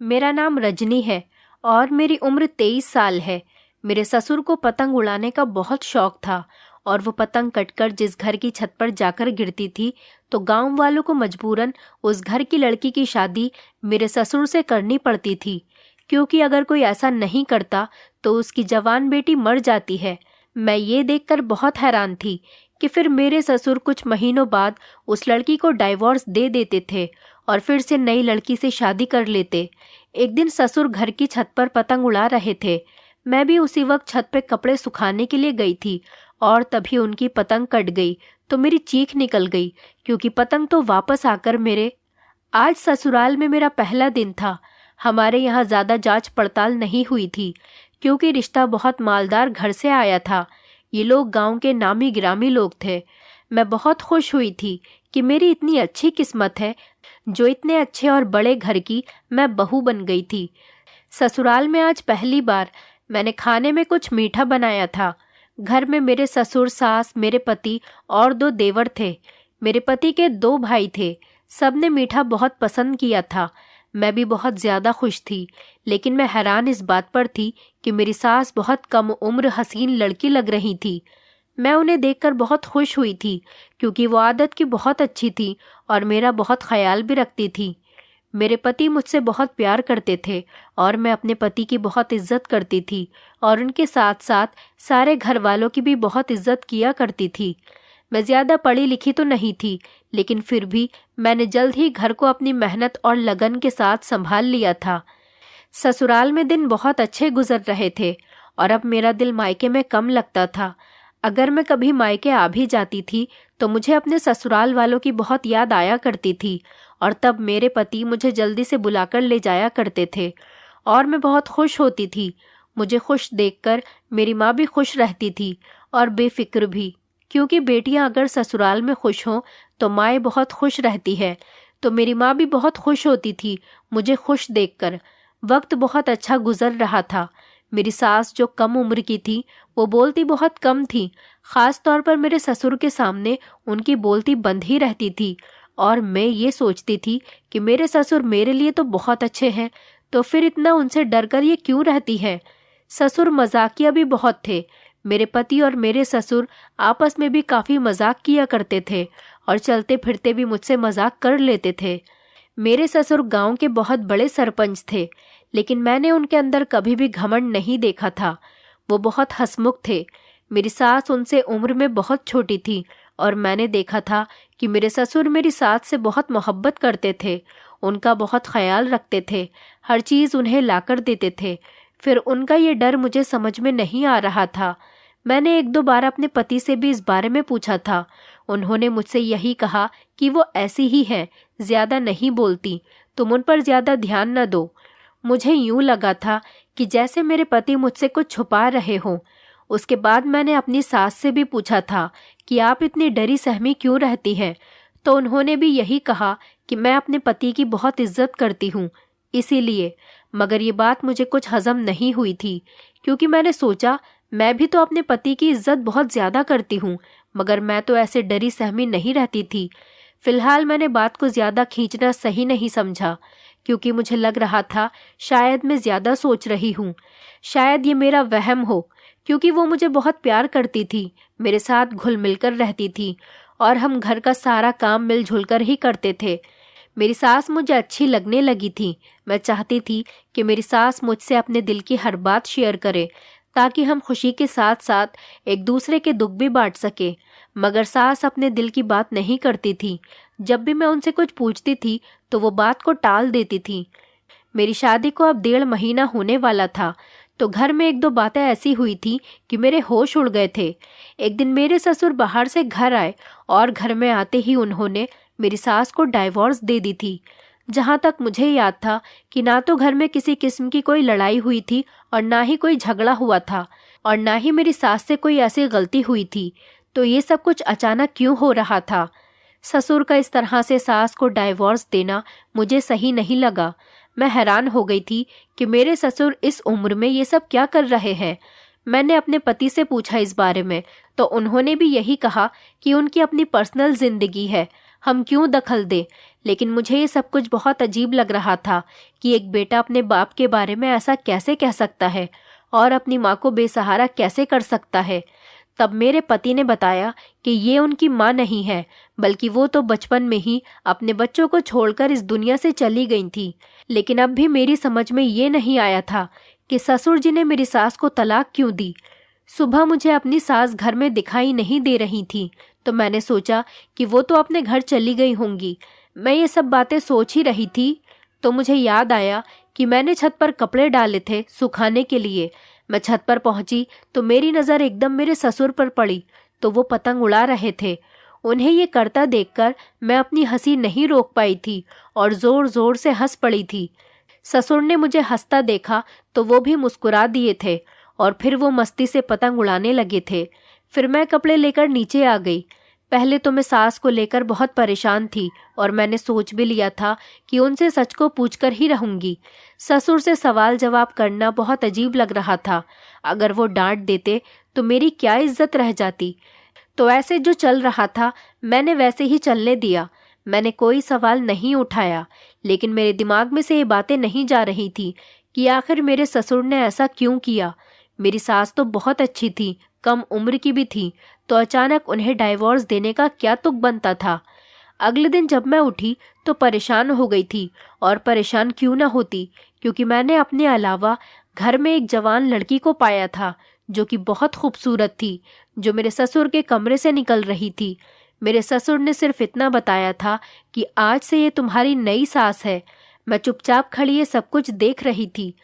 मेरा नाम रजनी है और मेरी उम्र 23 साल है। मेरे ससुर को पतंग उड़ाने का बहुत शौक था और वो पतंग कटकर जिस घर की छत पर जाकर गिरती थी तो गांव वालों को मजबूरन उस घर की लड़की की शादी मेरे ससुर से करनी पड़ती थी, क्योंकि अगर कोई ऐसा नहीं करता तो उसकी जवान बेटी मर जाती है। मैं ये देखकर बहुत हैरान थी कि फिर मेरे ससुर कुछ महीनों बाद उस लड़की को डाइवोर्स दे देते थे और फिर से नई लड़की से शादी कर लेते। एक दिन ससुर घर की छत पर पतंग उड़ा रहे थे। मैं भी उसी वक्त छत पे कपड़े सुखाने के लिए गई थी और तभी उनकी पतंग कट गई तो मेरी चीख निकल गई, क्योंकि पतंग तो वापस आकर मेरे। आज ससुराल में मेरा पहला दिन था। हमारे यहाँ ज़्यादा जांच पड़ताल नहीं हुई थी, क्योंकि रिश्ता बहुत मालदार घर से आया था। ये लोग गांव के नामी गिरामी लोग थे। मैं बहुत खुश हुई थी कि मेरी इतनी अच्छी किस्मत है जो इतने अच्छे और बड़े घर की मैं बहू बन गई थी। ससुराल में आज पहली बार मैंने खाने में कुछ मीठा बनाया था। घर में मेरे ससुर, सास, मेरे पति और 2 देवर थे। मेरे पति के 2 भाई थे। सबने मीठा बहुत पसंद किया था। मैं भी बहुत ज़्यादा खुश थी, लेकिन मैं हैरान इस बात पर थी कि मेरी सास बहुत कम उम्र हसीन लड़की लग रही थी। मैं उन्हें देखकर बहुत खुश हुई थी, क्योंकि वो आदत की बहुत अच्छी थी और मेरा बहुत ख्याल भी रखती थी। मेरे पति मुझसे बहुत प्यार करते थे और मैं अपने पति की बहुत इज्जत करती थी और उनके साथ साथ सारे घर वालों की भी बहुत इज्जत किया करती थी। मैं ज़्यादा पढ़ी लिखी तो नहीं थी, लेकिन फिर भी मैंने जल्द ही घर को अपनी मेहनत और लगन के साथ संभाल लिया था। ससुराल में दिन बहुत अच्छे गुजर रहे थे और अब मेरा दिल मायके में कम लगता था। अगर मैं कभी मायके आ भी जाती थी तो मुझे अपने ससुराल वालों की बहुत याद आया करती थी और तब मेरे पति मुझे जल्दी से बुलाकर ले जाया करते थे और मैं बहुत खुश होती थी। मुझे खुश देखकर मेरी माँ भी खुश रहती थी और बेफिक्र भी, क्योंकि बेटियां अगर ससुराल में खुश हों तो माएँ बहुत खुश रहती है। तो मेरी माँ भी बहुत खुश होती थी मुझे खुश देखकर। वक्त बहुत अच्छा गुजर रहा था। मेरी सास जो कम उम्र की थी वो बोलती बहुत कम थी। ख़ास तौर पर मेरे ससुर के सामने उनकी बोलती बंद ही रहती थी और मैं ये सोचती थी कि मेरे ससुर मेरे लिए तो बहुत अच्छे हैं, तो फिर इतना उनसे डरकर ये क्यों रहती है। ससुर मजाकिया भी बहुत थे। मेरे पति और मेरे ससुर आपस में भी काफ़ी मजाक किया करते थे और चलते फिरते भी मुझसे मजाक कर लेते थे। मेरे ससुर गांव के बहुत बड़े सरपंच थे, लेकिन मैंने उनके अंदर कभी भी घमंड नहीं देखा था। वो बहुत हंसमुख थे। मेरी सास उनसे उम्र में बहुत छोटी थी और मैंने देखा था कि मेरे ससुर मेरी सास से बहुत मोहब्बत करते थे, उनका बहुत ख्याल रखते थे, हर चीज़ उन्हें लाकर देते थे। फिर उनका ये डर मुझे समझ में नहीं आ रहा था। मैंने 1-2 बार अपने पति से भी इस बारे में पूछा था। उन्होंने मुझसे यही कहा कि वो ऐसी ही हैं, ज़्यादा नहीं बोलती, तुम उन पर ज़्यादा ध्यान न दो। मुझे यूं लगा था कि जैसे मेरे पति मुझसे कुछ छुपा रहे हों। उसके बाद मैंने अपनी सास से भी पूछा था कि आप इतनी डरी सहमी क्यों रहती हैं, तो उन्होंने भी यही कहा कि मैं अपने पति की बहुत इज्जत करती हूँ, इसीलिए। मगर ये बात मुझे कुछ हजम नहीं हुई थी, क्योंकि मैंने सोचा मैं भी तो अपने पति की इज्जत बहुत ज़्यादा करती हूँ, मगर मैं तो ऐसे डरी सहमी नहीं रहती थी। फिलहाल मैंने बात को ज़्यादा खींचना सही नहीं समझा, क्योंकि मुझे लग रहा था शायद मैं ज़्यादा सोच रही हूँ। शायद ये मेरा वहम हो, क्योंकि वो मुझे बहुत प्यार करती थी, मेरे साथ घुल मिलकर रहती थी और हम घर का सारा काम मिलजुल कर ही करते थे। मेरी सास मुझे अच्छी लगने लगी थी। मैं चाहती थी कि मेरी सास मुझसे अपने दिल की हर बात शेयर करे, ताकि हम खुशी के साथ साथ एक दूसरे के दुख भी बांट सके। मगर सास अपने दिल की बात नहीं करती थी। जब भी मैं उनसे कुछ पूछती थी तो वो बात को टाल देती थी। मेरी शादी को अब 1.5 महीना होने वाला था, तो घर में 1-2 बातें ऐसी हुई थी कि मेरे होश उड़ गए थे। एक दिन मेरे ससुर बाहर से घर आए और घर में आते ही उन्होंने मेरी सास को डाइवोर्स दे दी थी। जहाँ तक मुझे याद था कि ना तो घर में किसी किस्म की कोई लड़ाई हुई थी और ना ही कोई झगड़ा हुआ था और ना ही मेरी सास से कोई ऐसी गलती हुई थी। तो ये सब कुछ अचानक क्यों हो रहा था? ससुर का इस तरह से सास को डाइवोर्स देना मुझे सही नहीं लगा। मैं हैरान हो गई थी कि मेरे ससुर इस उम्र में ये सब क्या कर रहे हैं। मैंने अपने पति से पूछा इस बारे में, तो उन्होंने भी यही कहा कि उनकी अपनी पर्सनल जिंदगी है, हम क्यों दखल दें। लेकिन मुझे ये सब कुछ बहुत अजीब लग रहा था कि एक बेटा अपने बाप के बारे में ऐसा कैसे कह सकता है और अपनी माँ को बेसहारा कैसे कर सकता है। तब मेरे पति ने बताया कि ये उनकी माँ नहीं है, बल्कि वो तो बचपन में ही अपने बच्चों को छोड़कर इस दुनिया से चली गई थी। लेकिन अब भी मेरी समझ में ये नहीं आया था कि ससुर जी ने मेरी सास को तलाक क्यों दी। सुबह मुझे अपनी सास घर में दिखाई नहीं दे रही थी, तो मैंने सोचा कि वो तो अपने घर चली गई होंगी। मैं ये सब बातें सोच ही रही थी तो मुझे याद आया कि मैंने छत पर कपड़े डाले थे सुखाने के लिए। मैं छत पर पहुंची तो मेरी नज़र एकदम मेरे ससुर पर पड़ी, तो वो पतंग उड़ा रहे थे। उन्हें ये करता देखकर मैं अपनी हंसी नहीं रोक पाई थी और जोर जोर से हंस पड़ी थी। ससुर ने मुझे हंसता देखा तो वो भी मुस्कुरा दिए थे और फिर वो मस्ती से पतंग उड़ाने लगे थे। फिर मैं कपड़े लेकर नीचे आ गई। पहले तो मैं सास को लेकर बहुत परेशान थी और मैंने सोच भी लिया था कि उनसे सच को पूछकर ही रहूंगी। ससुर से सवाल जवाब करना बहुत अजीब लग रहा था। अगर वो डांट देते तो मेरी क्या इज्जत रह जाती। तो ऐसे जो चल रहा था मैंने वैसे ही चलने दिया। मैंने कोई सवाल नहीं उठाया, लेकिन मेरे दिमाग में से ये बातें नहीं जा रही थी कि आखिर मेरे ससुर ने ऐसा क्यों किया। मेरी सास तो बहुत अच्छी थी, कम उम्र की भी थी, तो अचानक उन्हें डाइवोर्स देने का क्या तुक बनता था। अगले दिन जब मैं उठी तो परेशान हो गई थी, और परेशान क्यों ना होती, क्योंकि मैंने अपने अलावा घर में एक जवान लड़की को पाया था जो कि बहुत खूबसूरत थी, जो मेरे ससुर के कमरे से निकल रही थी। मेरे ससुर ने सिर्फ इतना बताया था कि आज से ये तुम्हारी नई सास है। मैं चुपचाप खड़ी ये सब कुछ देख रही थी।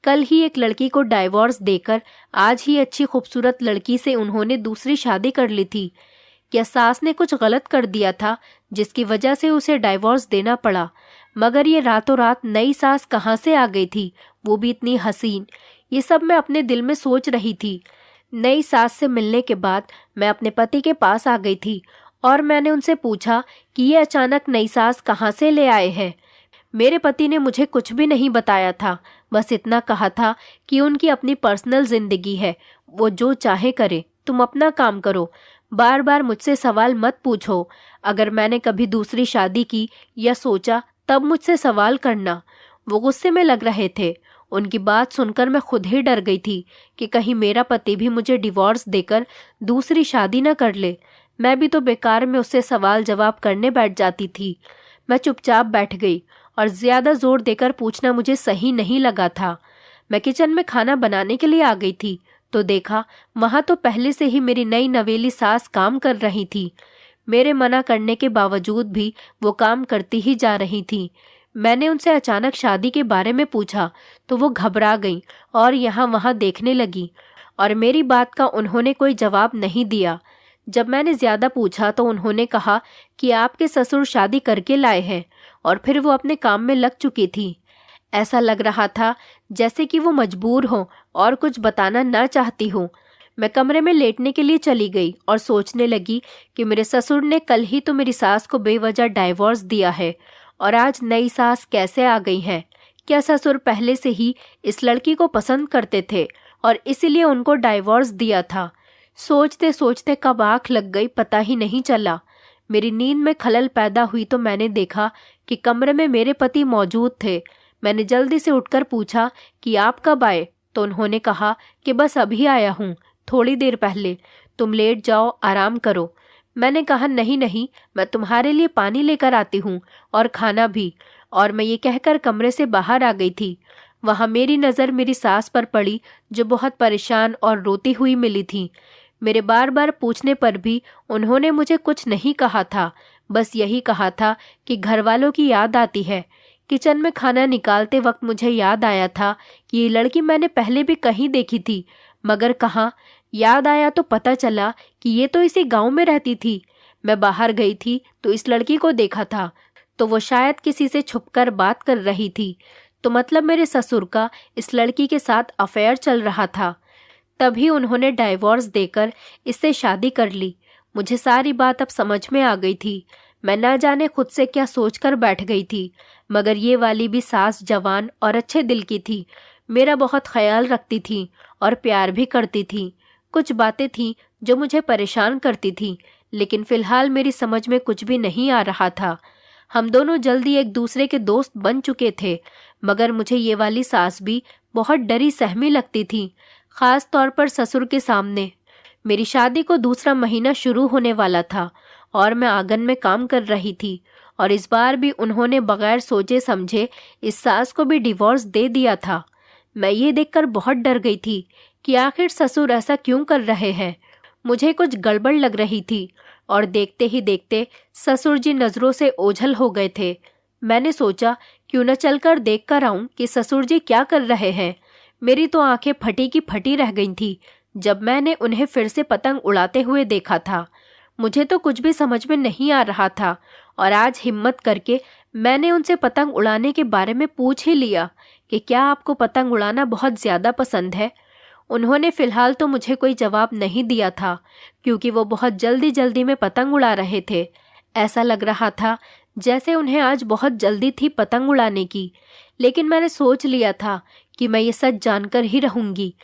कल ही एक लड़की को डाइवोर्स देकर आज ही अच्छी खूबसूरत लड़की से उन्होंने दूसरी शादी कर ली थी। क्या सास ने कुछ गलत कर दिया था जिसकी वजह से उसे डाइवोर्स देना पड़ा? मगर ये रातों रात नई सास कहाँ से आ गई थी, वो भी इतनी हसीन? ये सब मैं अपने दिल में सोच रही थी। नई सास से मिलने के बाद मैं अपने पति के पास आ गई थी और मैंने उनसे पूछा कि ये अचानक नई सास कहाँ से ले आए हैं। मेरे पति ने मुझे कुछ भी नहीं बताया था, बस इतना कहा था कि उनकी अपनी पर्सनल जिंदगी है, वो जो चाहे करे, तुम अपना काम करो। बार बार मुझसे सवाल मत पूछो। अगर मैंने कभी दूसरी शादी की या सोचा तब मुझसे सवाल करना। वो गुस्से में लग रहे थे। उनकी बात सुनकर मैं खुद ही डर गई थी कि कहीं मेरा पति भी मुझे डिवोर्स देकर दूसरी शादी न कर ले। मैं भी तो बेकार में उससे सवाल जवाब करने बैठ जाती थी। मैं चुपचाप बैठ गई और ज्यादा जोर देकर पूछना मुझे सही नहीं लगा था। मैं किचन में खाना बनाने के लिए आ गई थी तो देखा वहां तो पहले से ही मेरी नई नवेली सास काम कर रही थी। मेरे मना करने के बावजूद भी वो काम करती ही जा रही थी। मैंने उनसे अचानक शादी के बारे में पूछा तो वो घबरा गईं और यहाँ वहाँ देखने लगी, और मेरी बात का उन्होंने कोई जवाब नहीं दिया। जब मैंने ज्यादा पूछा तो उन्होंने कहा कि आपके ससुर शादी करके लाए हैं, और फिर वो अपने काम में लग चुकी थी। ऐसा लग रहा था जैसे कि वो मजबूर हो और कुछ बताना ना चाहती हो। मैं कमरे में लेटने के लिए चली गई और सोचने लगी कि मेरे ससुर ने कल ही तो मेरी सास को बेवजह डाइवोर्स दिया है, और आज नई सास कैसे आ गई है? क्या ससुर पहले से ही इस लड़की को पसंद करते थे और इसीलिए उनको डाइवोर्स दिया था? सोचते सोचते कब आँख लग गई पता ही नहीं चला। मेरी नींद में खलल पैदा हुई तो मैंने देखा कि कमरे में मेरे पति मौजूद थे। मैंने जल्दी से उठकर पूछा कि आप कब आए? तो उन्होंने कहा कि बस अभी आया हूँ, थोड़ी देर पहले। तुम लेट जाओ, आराम करो। मैंने कहा नहीं नहीं, मैं तुम्हारे लिए पानी लेकर आती हूँ और खाना भी। और मैं ये कहकर कमरे से बाहर आ गई थी। वहाँ मेरी नज़र मेरी सास पर पड़ी, जो बहुत परेशान और रोती हुई मिली थी। मेरे बार बार पूछने पर भी उन्होंने मुझे कुछ नहीं कहा था, बस यही कहा था कि घर वालों की याद आती है। किचन में खाना निकालते वक्त मुझे याद आया था कि ये लड़की मैंने पहले भी कहीं देखी थी, मगर कहाँ। याद आया तो पता चला कि ये तो इसी गांव में रहती थी। मैं बाहर गई थी तो इस लड़की को देखा था, तो वो शायद किसी से छुपकर बात कर रही थी। तो मतलब मेरे ससुर का इस लड़की के साथ अफेयर चल रहा था। तभी उन्होंने डाइवोर्स देकर इससे शादी कर ली। मुझे सारी बात अब समझ में आ गई थी। मैं ना जाने खुद से क्या सोचकर बैठ गई थी, मगर ये वाली भी सास जवान और अच्छे दिल की थी। मेरा बहुत ख्याल रखती थी और प्यार भी करती थी। कुछ बातें थीं जो मुझे परेशान करती थी, लेकिन फिलहाल मेरी समझ में कुछ भी नहीं आ रहा था। हम दोनों जल्दी एक दूसरे के दोस्त बन चुके थे, मगर मुझे ये वाली सास भी बहुत डरी सहमी लगती थी, खास तौर पर ससुर के सामने। मेरी शादी को दूसरा महीना शुरू होने वाला था और मैं आंगन में काम कर रही थी, और इस बार भी उन्होंने बगैर सोचे समझे इस सास को भी डिवोर्स दे दिया था। मैं ये देखकर बहुत डर गई थी कि आखिर ससुर ऐसा क्यों कर रहे हैं। मुझे कुछ गड़बड़ लग रही थी और देखते ही देखते ससुर जी नजरों से ओझल हो गए थे। मैंने सोचा क्यों न चलकर देख कर आऊं कि ससुर जी क्या कर रहे हैं। मेरी तो आंखें फटी की फटी रह गई थी जब मैंने उन्हें फिर से पतंग उड़ाते हुए देखा था। मुझे तो कुछ भी समझ में नहीं आ रहा था और आज हिम्मत करके मैंने उनसे पतंग उड़ाने के बारे में पूछ ही लिया कि क्या आपको पतंग उड़ाना बहुत ज़्यादा पसंद है। उन्होंने फिलहाल तो मुझे कोई जवाब नहीं दिया था, क्योंकि वो बहुत जल्दी जल्दी में पतंग उड़ा रहे थे। ऐसा लग रहा था जैसे उन्हें आज बहुत जल्दी थी पतंग उड़ाने की। लेकिन मैंने सोच लिया था कि मैं ये सच जानकर ही रहूंगी।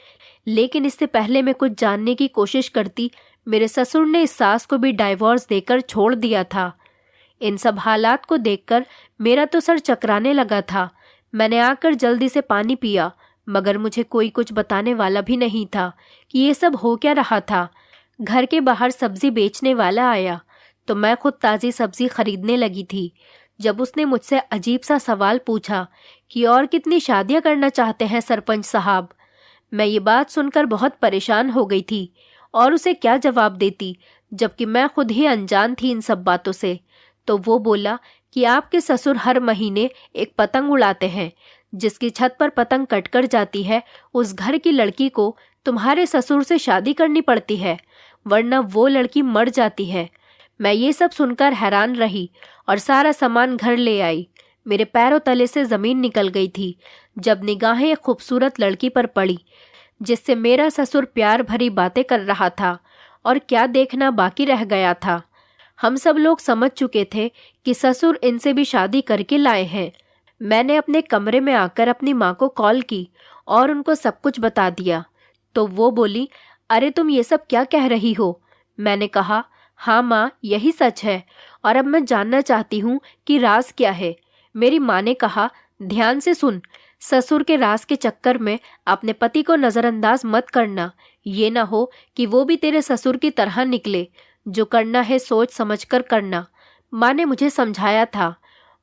लेकिन इससे पहले मैं कुछ जानने की कोशिश करती, मेरे ससुर ने इस सास को भी डाइवोर्स देकर छोड़ दिया था। इन सब हालात को देखकर मेरा तो सर चकराने लगा था। मैंने आकर जल्दी से पानी पिया, मगर मुझे कोई कुछ बताने वाला भी नहीं था कि ये सब हो क्या रहा था। घर के बाहर सब्जी बेचने वाला आया तो मैं खुद ताज़ी सब्जी खरीदने लगी थी, जब उसने मुझसे अजीब सा सवाल पूछा कि और कितनी शादियां करना चाहते हैं सरपंच साहब। मैं ये बात सुनकर बहुत परेशान हो गई थी और उसे क्या जवाब देती, जबकि मैं खुद ही अनजान थी इन सब बातों से। तो वो बोला कि आपके ससुर हर महीने एक पतंग उड़ाते हैं, जिसकी छत पर पतंग कटकर जाती है उस घर की लड़की को तुम्हारे ससुर से शादी करनी पड़ती है, वरना वो लड़की मर जाती है। मैं ये सब सुनकर हैरान रही और सारा सामान घर ले आई। मेरे पैरों तले से जमीन निकल गई थी जब निगाहें एक खूबसूरत लड़की पर पड़ी, जिससे मेरा ससुर प्यार भरी बातें कर रहा था। और क्या देखना बाकी रह गया था। हम सब लोग समझ चुके थे कि ससुर इनसे भी शादी करके लाए हैं। मैंने अपने कमरे में आकर अपनी माँ को कॉल की और उनको सब कुछ बता दिया। तो वो बोली, अरे तुम ये सब क्या कह रही हो। मैंने कहा, हाँ माँ, यही सच है और अब मैं जानना चाहती हूँ कि राज क्या है। मेरी माँ ने कहा, ध्यान से सुन, ससुर के राज के चक्कर में अपने पति को नज़रअंदाज मत करना। ये ना हो कि वो भी तेरे ससुर की तरह निकले। जो करना है सोच समझ कर करना। माँ ने मुझे समझाया था।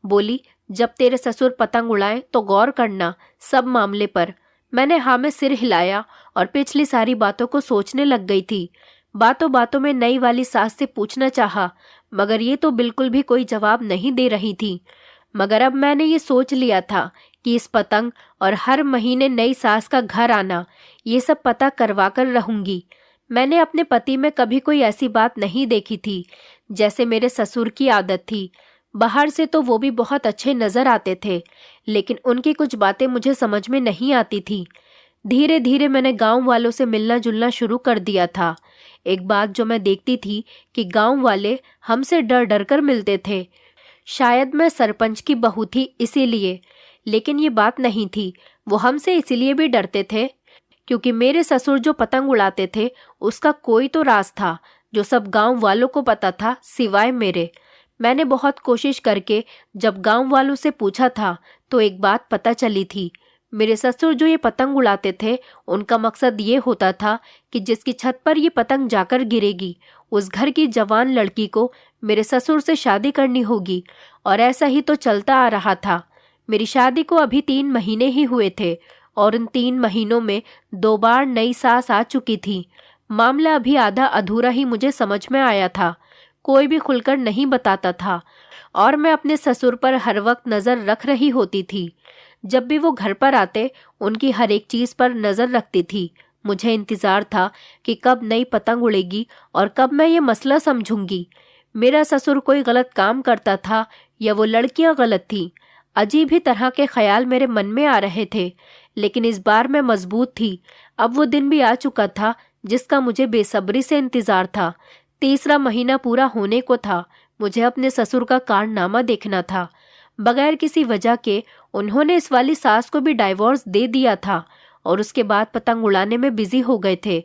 बोली, जब तेरे ससुर पतंग उड़ाएं तो गौर करना सब मामले पर। मैंने हाँ में सिर हिलाया और पिछली सारी बातों को सोचने लग गई थी। बातों बातों में नई वाली सास से पूछना चाहा, मगर ये तो बिल्कुल भी कोई जवाब नहीं दे रही थी। मगर अब मैंने ये सोच लिया था कि इस पतंग और हर महीने नई सास का घर आना, ये सब पता करवा कर रहूंगी। मैंने अपने पति में कभी कोई ऐसी बात नहीं देखी थी जैसे मेरे ससुर की आदत थी। बाहर से तो वो भी बहुत अच्छे नजर आते थे, लेकिन उनकी कुछ बातें मुझे समझ में नहीं आती थी। धीरे धीरे मैंने गांव वालों से मिलना जुलना शुरू कर दिया था। एक बात जो मैं देखती थी कि गांव वाले हमसे डर डर कर मिलते थे। शायद मैं सरपंच की बहू थी इसीलिए, लेकिन ये बात नहीं थी। वो हमसे इसीलिए भी डरते थे क्योंकि मेरे ससुर जो पतंग उड़ाते थे उसका कोई तो राज था जो सब गांव वालों को पता था, सिवाय मेरे। मैंने बहुत कोशिश करके जब गांव वालों से पूछा था तो एक बात पता चली थी। मेरे ससुर जो ये पतंग उड़ाते थे उनका मकसद ये होता था कि जिसकी छत पर ये पतंग जाकर गिरेगी उस घर की जवान लड़की को मेरे ससुर से शादी करनी होगी। और ऐसा ही तो चलता आ रहा था। मेरी शादी को अभी 3 महीने ही हुए थे और उन 3 महीनों में 2 बार नई सास आ चुकी थी। मामला अभी आधा अधूरा ही मुझे समझ में आया था। कोई भी खुलकर नहीं बताता था और मैं अपने ससुर पर हर वक्त नज़र रख रही होती थी। जब भी वो घर पर आते उनकी हर एक चीज़ पर नज़र रखती थी। मुझे इंतज़ार था कि कब नई पतंग उड़ेगी और कब मैं ये मसला समझूंगी। मेरा ससुर कोई गलत काम करता था या वो लड़कियां गलत थीं। अजीब ही तरह के ख्याल मेरे मन में आ रहे थे, लेकिन इस बार मैं मजबूत थी। अब वो दिन भी आ चुका था जिसका मुझे बेसब्री से इंतज़ार था। 3रा महीना पूरा होने को था। मुझे अपने ससुर का कारनामा देखना था। बगैर किसी वजह के उन्होंने इस वाली सास को भी डाइवोर्स दे दिया था और उसके बाद पतंग उड़ाने में बिजी हो गए थे।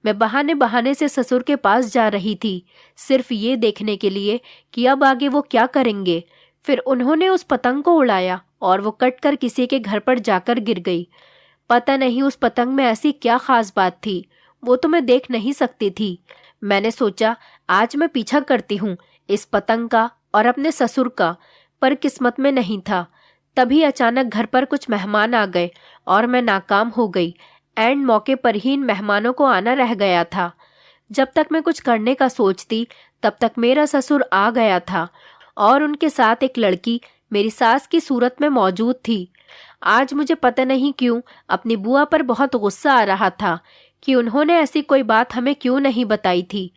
मैं बहाने बहाने से ससुर के पास जा रही थी, सिर्फ ये देखने के लिए कि अब आगे वो क्या करेंगे। फिर उन्होंने उस पतंग को उड़ाया और वो कटकर किसी के घर पर जाकर गिर गई। पता नहीं उस पतंग में ऐसी क्या खास बात थी, वो तो मैं देख नहीं सकती थी। मैंने सोचा आज मैं पीछा करती हूँ इस पतंग का और अपने ससुर का, पर किस्मत में नहीं था। तभी अचानक घर पर कुछ मेहमान आ गए और मैं नाकाम हो गई। एंड मौके पर ही इन मेहमानों को आना रह गया था। जब तक मैं कुछ करने का सोचती तब तक मेरा ससुर आ गया था और उनके साथ एक लड़की मेरी सास की सूरत में मौजूद थी। आज मुझे पता नहीं क्यों अपनी बुआ पर बहुत गुस्सा आ रहा था कि उन्होंने ऐसी कोई बात हमें क्यों नहीं बताई थी।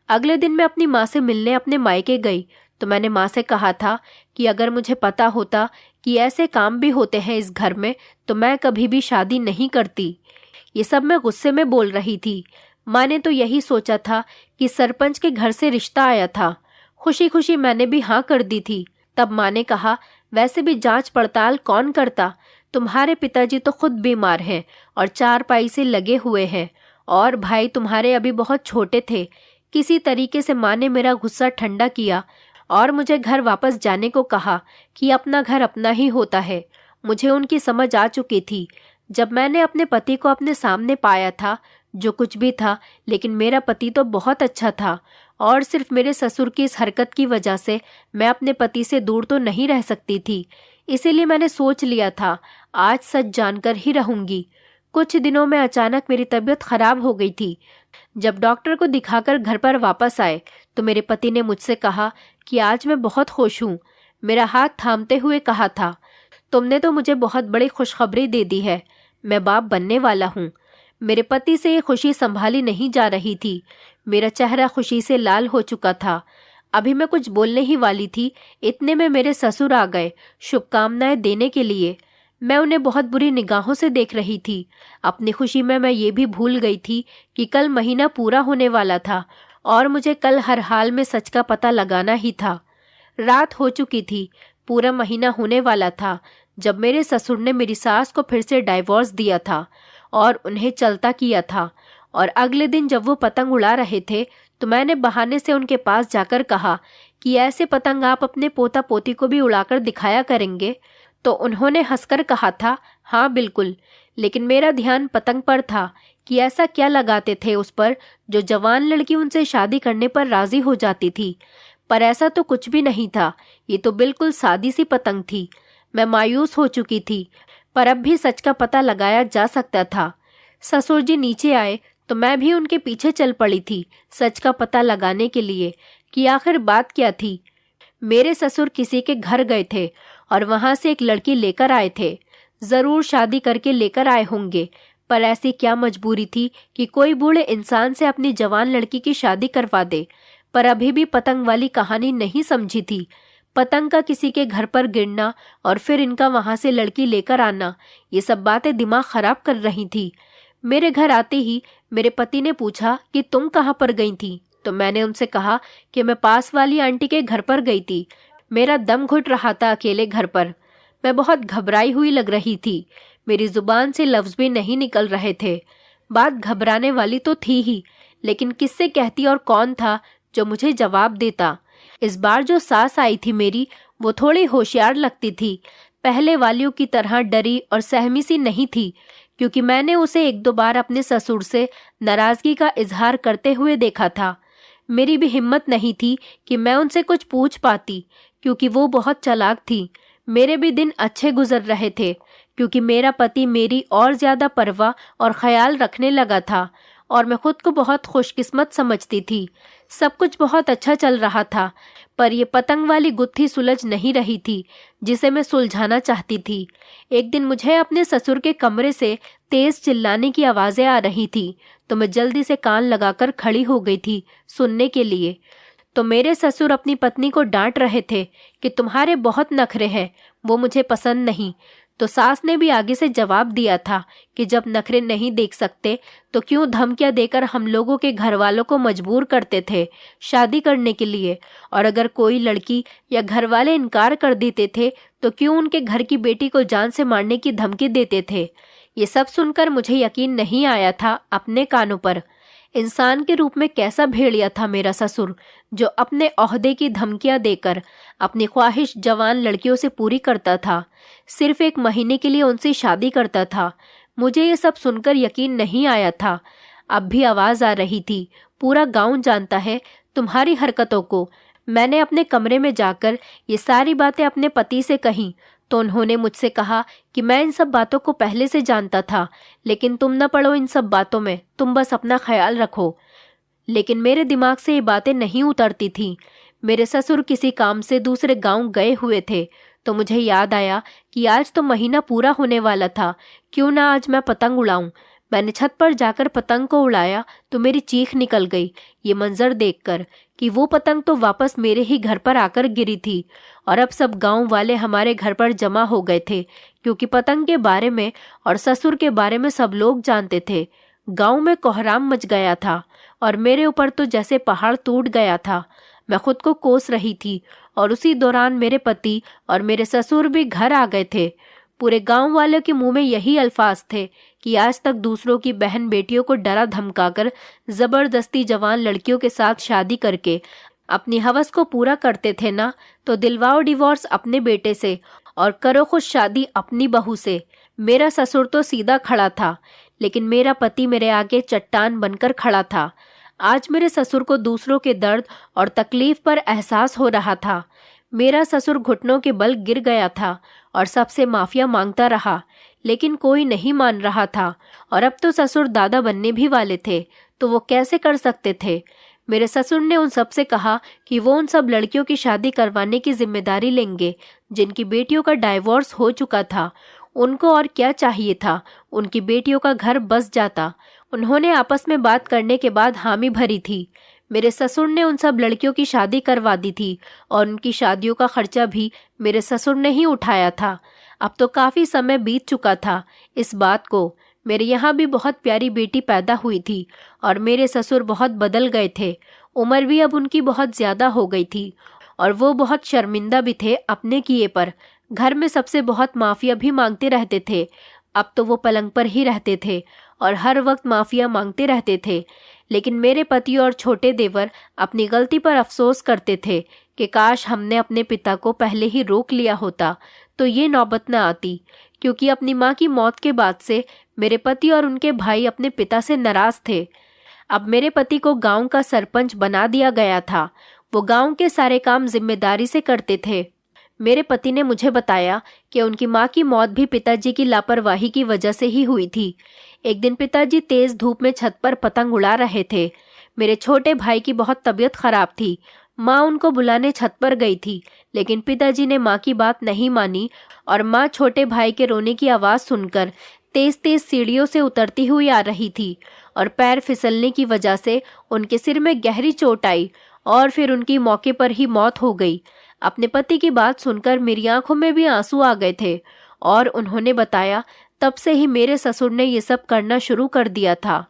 अगले दिन मैं अपनी माँ से मिलने अपने मायके गई तो मैंने माँ से कहा था कि अगर मुझे पता होता कि ऐसे काम भी होते हैं इस घर में तो मैं कभी भी शादी नहीं करती। ये सब मैं गुस्से में बोल रही थी। माँ ने तो यही सोचा था कि सरपंच के घर से रिश्ता आया था। खुशी खुशी मैंने भी हाँ कर दी थी। तब माँ ने कहा, वैसे भी जांच पड़ताल कौन करता, तुम्हारे पिताजी तो खुद बीमार हैं और चारपाई से लगे हुए हैं और भाई तुम्हारे अभी बहुत छोटे थे। किसी तरीके से माँ ने मेरा गुस्सा ठंडा किया और मुझे घर वापस जाने को कहा कि अपना घर अपना ही होता है। मुझे उनकी समझ आ चुकी थी। जब मैंने अपने पति को अपने सामने पाया था, जो कुछ भी था, लेकिन मेरा पति तो बहुत अच्छा था और सिर्फ मेरे ससुर की इस हरकत की वजह से मैं अपने पति से दूर तो नहीं रह सकती थी। इसीलिए मैंने सोच लिया था आज सच जानकर ही रहूंगी। कुछ दिनों में अचानक मेरी तबीयत खराब हो गई थी। जब डॉक्टर को दिखाकर घर पर वापस आए तो मेरे पति ने मुझसे कहा कि आज मैं बहुत खुश हूँ। मेरा हाथ थामते हुए कहा था, तुमने तो मुझे बहुत बड़ी खुशखबरी दे दी है, मैं बाप बनने वाला हूँ। मेरे पति से ये खुशी संभाली नहीं जा रही थी। मेरा चेहरा खुशी से लाल हो चुका था। अभी मैं कुछ बोलने ही वाली थी, इतने में मेरे ससुर आ गए शुभकामनाएं देने के लिए। मैं उन्हें बहुत बुरी निगाहों से देख रही थी। अपनी खुशी में मैं ये भी भूल गई थी कि कल महीना पूरा होने वाला था और मुझे कल हर हाल में सच का पता लगाना ही था। रात हो चुकी थी, पूरा महीना होने वाला था जब मेरे ससुर ने मेरी सास को फिर से डाइवोर्स दिया था और उन्हें चलता किया था। और अगले दिन जब वो पतंग उड़ा रहे थे तो मैंने बहाने से उनके पास जाकर कहा कि ऐसे पतंग आप अपने पोता पोती को भी उड़ाकर दिखाया करेंगे। तो उन्होंने हंसकर कहा था, हाँ बिल्कुल। लेकिन मेरा ध्यान पतंग पर था कि ऐसा क्या लगाते थे उस पर जो जवान लड़की उनसे शादी करने पर राजी हो जाती थी। पर ऐसा तो कुछ भी नहीं था, ये तो बिल्कुल सादी सी पतंग थी। मैं मायूस हो चुकी थी, पर अब भी सच का पता लगाया जा सकता था। ससुर जी नीचे आए तो मैं भी उनके पीछे चल पड़ी थी सच का पता लगाने के लिए कि आखिर बात क्या थी। मेरे ससुर किसी के घर गए थे और वहां से एक लड़की लेकर आए थे। जरूर शादी करके लेकर आए होंगे, पर ऐसी क्या मजबूरी थी कि कोई बूढ़े इंसान से अपनी जवान लड़की की शादी करवा दे। पर अभी भी पतंग वाली कहानी नहीं समझी थी। पतंग का किसी के घर पर गिरना और फिर इनका वहां से लड़की लेकर आना, ये सब बातें दिमाग खराब कर रही थी। मेरे घर आते ही मेरे पति ने पूछा कि तुम कहाँ पर गई थी, तो मैंने उनसे कहा कि मैं पास वाली आंटी के घर पर गई थी। मेरा दम घुट रहा था अकेले घर पर। मैं बहुत घबराई हुई लग रही थी। मेरी जुबान से लफ्ज भी नहीं निकल रहे थे। बात घबराने वाली तो थी ही, लेकिन किससे कहती और कौन था जो मुझे जवाब देता। इस बार जो सास आई थी मेरी, वो थोड़ी होशियार लगती थी। पहले वालियों की तरह डरी और सहमी सी नहीं थी, क्योंकि मैंने उसे एक दो बार अपने ससुर से नाराजगी का इजहार करते हुए देखा था। मेरी भी हिम्मत नहीं थी कि मैं उनसे कुछ पूछ पाती, क्योंकि वो बहुत चालाक थी। मेरे भी दिन अच्छे गुजर रहे थे, क्योंकि मेरा पति मेरी और ज्यादा परवाह और ख्याल रखने लगा था और मैं खुद को बहुत खुशकिस्मत समझती थी। सब कुछ बहुत अच्छा चल रहा था, पर यह पतंग वाली गुत्थी सुलझ नहीं रही थी जिसे मैं सुलझाना चाहती थी। एक दिन मुझे अपने ससुर के कमरे से तेज चिल्लाने की आवाजें आ रही थी, तो मैं जल्दी से कान लगाकर खड़ी हो गई थी सुनने के लिए। तो मेरे ससुर अपनी पत्नी को डांट रहे थे कि तुम्हारे बहुत नखरे हैं, वो मुझे पसंद नहीं। तो सास ने भी आगे से जवाब दिया था कि जब नखरे नहीं देख सकते तो क्यों धमकियां देकर हम लोगों के घर वालों को मजबूर करते थे शादी करने के लिए, और अगर कोई लड़की या घर वाले इनकार कर देते थे तो क्यों उनके घर की बेटी को जान से मारने की धमकी देते थे। ये सब सुनकर मुझे यकीन नहीं आया था अपने कानों पर। इंसान के रूप में कैसा भेड़िया था मेरा ससुर, जो अपने ओहदे की धमकियां देकर अपनी ख्वाहिश जवान लड़कियों से पूरी करता था। सिर्फ 1 महीने के लिए उनसे शादी करता था। मुझे ये सब सुनकर यकीन नहीं आया था। अब भी आवाज आ रही थी, पूरा गांव जानता है तुम्हारी हरकतों को। मैंने अपने कमरे में जाकर ये सारी बातें अपने पति से कहीं तो उन्होंने मुझसे कहा कि मैं इन सब बातों को पहले से जानता था, लेकिन तुम न पड़ो इन सब बातों में, तुम बस अपना ख्याल रखो। लेकिन मेरे दिमाग से ये बातें नहीं उतरती थीं। मेरे ससुर किसी काम से दूसरे गांव गए हुए थे, तो मुझे याद आया कि आज तो महीना पूरा होने वाला था, क्यों ना आज मैं पतंग उड़ाऊं। मैंने छत पर जाकर पतंग को उड़ाया तो मेरी चीख निकल गई ये मंजर देखकर कि वो पतंग तो वापस मेरे ही घर पर आकर गिरी थी। और अब सब गांव वाले हमारे घर पर जमा हो गए थे, क्योंकि पतंग के बारे में और ससुर के बारे में सब लोग जानते थे। गांव में कोहराम मच गया था और मेरे ऊपर तो जैसे पहाड़ टूट गया था। मैं खुद को कोस रही थी और उसी दौरान मेरे पति और मेरे ससुर भी घर आ गए थे। पूरे गांव वालों के मुंह में यही अल्फाज थे कि आज तक दूसरों की बहन बेटियों को डरा धमकाकर जबरदस्ती जवान लड़कियों के साथ शादी करके अपनी हवस को पूरा करते थे ना, तो दिलवाओ डिवोर्स अपने बेटे से और करो खुश शादी अपनी बहू से। मेरा ससुर तो सीधा खड़ा था, लेकिन मेरा पति मेरे आगे चट्टान बनकर खड़ा था। आज मेरे ससुर को दूसरों के दर्द और तकलीफ पर एहसास हो रहा था। मेरा ससुर घुटनों के बल गिर गया था और सबसे माफिया मांगता रहा, लेकिन कोई नहीं मान रहा था। और अब तो ससुर दादा बनने भी वाले थे, तो वो कैसे कर सकते थे। मेरे ससुर ने उन सब से कहा कि वो उन सब लड़कियों की शादी करवाने की जिम्मेदारी लेंगे जिनकी बेटियों का डाइवोर्स हो चुका था। उनको और क्या चाहिए था, उनकी बेटियों का घर बस जाता। उन्होंने आपस में बात करने के बाद हामी भरी थी। मेरे ससुर ने उन सब लड़कियों की शादी करवा दी थी और उनकी शादियों का खर्चा भी मेरे ससुर ने ही उठाया था। अब तो काफी समय बीत चुका था इस बात को। मेरे यहाँ भी बहुत प्यारी बेटी पैदा हुई थी और मेरे ससुर बहुत बदल गए थे। उम्र भी अब उनकी बहुत ज्यादा हो गई थी और वो बहुत शर्मिंदा भी थे अपने किए पर। घर में सबसे बहुत माफिया भी मांगते रहते थे। अब तो वो पलंग पर ही रहते थे और हर वक्त माफिया मांगते रहते थे। लेकिन मेरे पति और छोटे देवर अपनी गलती पर अफसोस करते थे कि काश हमने अपने पिता को पहले ही रोक लिया होता तो ये नौबत न आती, क्योंकि अपनी माँ की मौत के बाद से मेरे पति और उनके भाई अपने पिता से नाराज थे। अब मेरे पति को गांव का सरपंच बना दिया गया था। वो गांव के सारे काम जिम्मेदारी से करते थे। मेरे पति ने मुझे बताया कि उनकी माँ की मौत भी पिताजी की लापरवाही की वजह से ही हुई थी। एक दिन पिताजी तेज धूप में छत पर पतंग उड़ा रहे थे। मेरे छोटे भाई की बहुत तबीयत खराब थी। माँ उनको बुलाने छत पर गई थी, लेकिन पिताजी ने माँ की बात नहीं मानी और माँ छोटे भाई के रोने की आवाज़ सुनकर तेज तेज सीढ़ियों से उतरती हुई आ रही थी और पैर फिसलने की वजह से उनके सिर में गहरी चोट आई और फिर उनकी मौके पर ही मौत हो गई। अपने पति की बात सुनकर मेरी आंखों में भी आंसू आ गए थे और उन्होंने बताया तब से ही मेरे ससुर ने ये सब करना शुरू कर दिया था।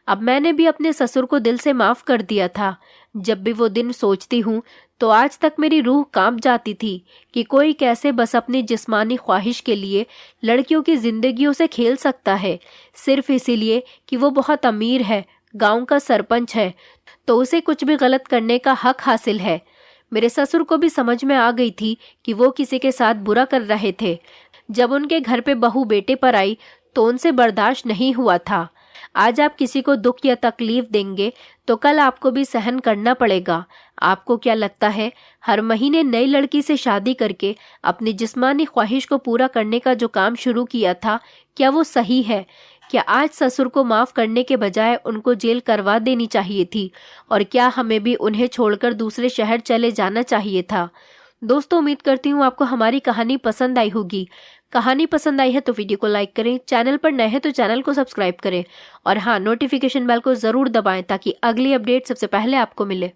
अब मैंने भी अपने ससुर को दिल से माफ कर दिया था। जब भी वो दिन सोचती हूँ तो आज तक मेरी रूह कांप जाती थी कि कोई कैसे बस अपनी जिस्मानी ख्वाहिश के लिए लड़कियों की जिंदगियों से खेल सकता है, सिर्फ इसीलिए कि वो बहुत अमीर है, गांव का सरपंच है, तो उसे कुछ भी गलत करने का हक हासिल है। मेरे ससुर को भी समझ में आ गई थी कि वो किसी के साथ बुरा कर रहे थे। जब उनके घर पे बहू बेटे पर आई तो उनसे बर्दाश्त नहीं हुआ था। आज आप किसी को दुख या तकलीफ देंगे तो कल आपको भी सहन करना पड़ेगा। आपको क्या लगता है हर महीने नई लड़की से शादी करके अपनी जिस्मानी ख्वाहिश को पूरा करने का जो काम शुरू किया था, क्या वो सही है? क्या आज ससुर को माफ करने के बजाय उनको जेल करवा देनी चाहिए थी? और क्या हमें भी उन्हें छोड़कर दूसरे शहर चले जाना चाहिए था? दोस्तों, उम्मीद करती हूँ आपको हमारी कहानी पसंद आई होगी। कहानी पसंद आई है तो वीडियो को लाइक करें, चैनल पर नए हैं तो चैनल को सब्सक्राइब करें और हाँ, नोटिफिकेशन बेल को जरूर दबाएं ताकि अगली अपडेट सबसे पहले आपको मिले।